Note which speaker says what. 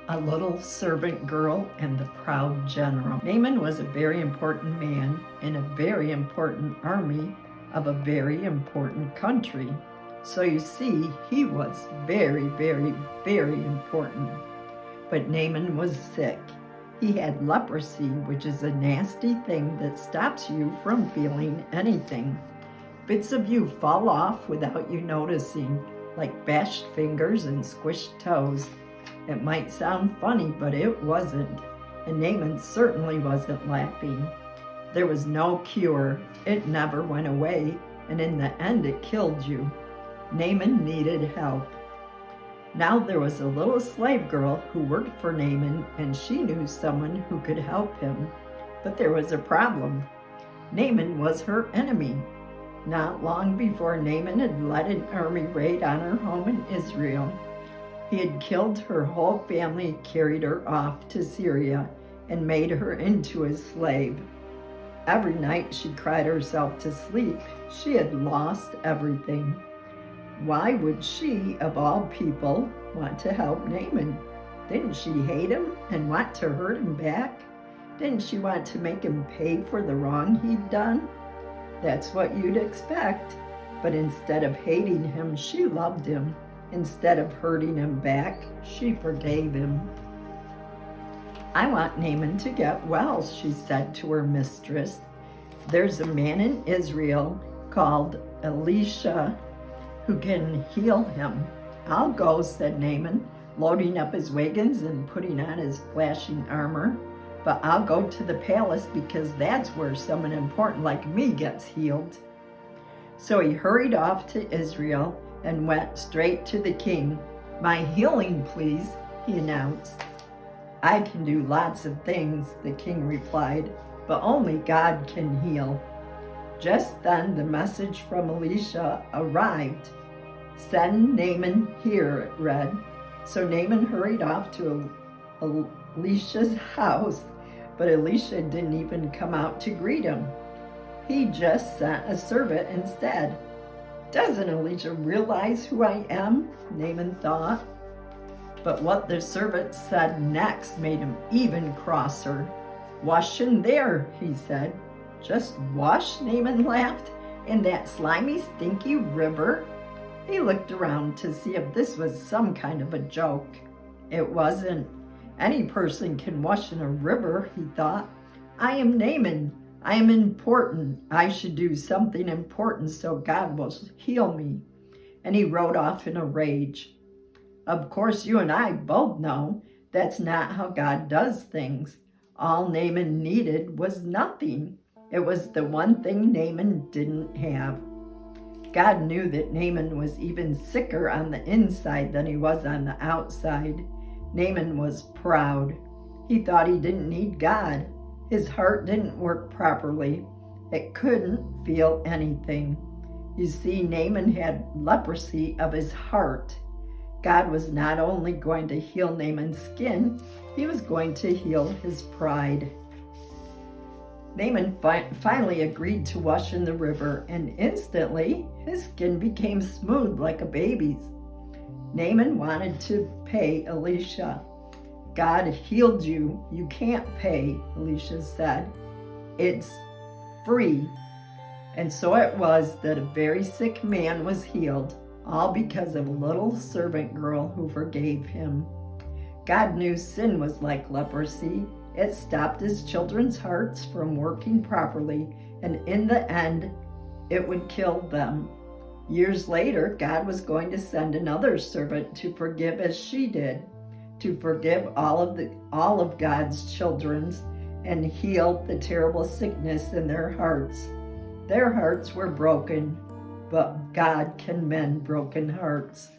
Speaker 1: A little servant girl and the proud general. Naaman was a very important man in a very important army of a very important country. So you see, he was very, very, very important. But Naaman was sick. He had leprosy, which is a nasty thing that stops you from feeling anything. Bits of you fall off without you noticing, like bashed fingers and squished toes. It might sound funny, but it wasn't. And Naaman certainly wasn't laughing. There was no cure. It never went away, and in the end it killed you. Naaman needed help. Now there was a little slave girl who worked for Naaman, and she knew someone who could help him. But there was a problem. Naaman was her enemy. Not long before Naaman had led an army raid on her home in Israel. He had killed her whole family, carried her off to Syria, and made her into a slave. Every night she cried herself to sleep. She had lost everything. Why would she, of all people, want to help Naaman? Didn't she hate him and want to hurt him back? Didn't she want to make him pay for the wrong he'd done? That's what you'd expect. But instead of hating him, she loved him. Instead of hurting him back, she forgave him. I want Naaman to get well, she said to her mistress. There's a man in Israel called Elisha who can heal him. I'll go, said Naaman, loading up his wagons and putting on his flashing armor. But I'll go to the palace because that's where someone important like me gets healed. So he hurried off to Israel and went straight to the king. My healing, please, he announced. I can do lots of things, the king replied, but only God can heal. Just then the message from Elisha arrived. Send Naaman here, it read. So Naaman hurried off to Elisha's house, but Elisha didn't even come out to greet him. He just sent a servant instead. Doesn't Elisha realize who I am? Naaman thought. But what the servant said next made him even crosser. Wash in there, he said. Just wash, Naaman laughed, in that slimy, stinky river? He looked around to see if this was some kind of a joke. It wasn't. Any person can wash in a river, he thought. I am Naaman. I am important. I should do something important so God will heal me. And he rode off in a rage. Of course, you and I both know that's not how God does things. All Naaman needed was nothing. It was the one thing Naaman didn't have. God knew that Naaman was even sicker on the inside than he was on the outside. Naaman was proud. He thought he didn't need God. His heart didn't work properly. It couldn't feel anything. You see, Naaman had leprosy of his heart. God was not only going to heal Naaman's skin, he was going to heal his pride. Naaman finally agreed to wash in the river, and instantly his skin became smooth like a baby's. Naaman wanted to pay Elisha. God healed you. You can't pay, Elisha said. It's free. And so it was that a very sick man was healed, all because of a little servant girl who forgave him. God knew sin was like leprosy. It stopped his children's hearts from working properly, and in the end, it would kill them. Years later, God was going to send another servant to forgive as she did, to forgive all of God's children and heal the terrible sickness in their hearts. Their hearts were broken, but God can mend broken hearts.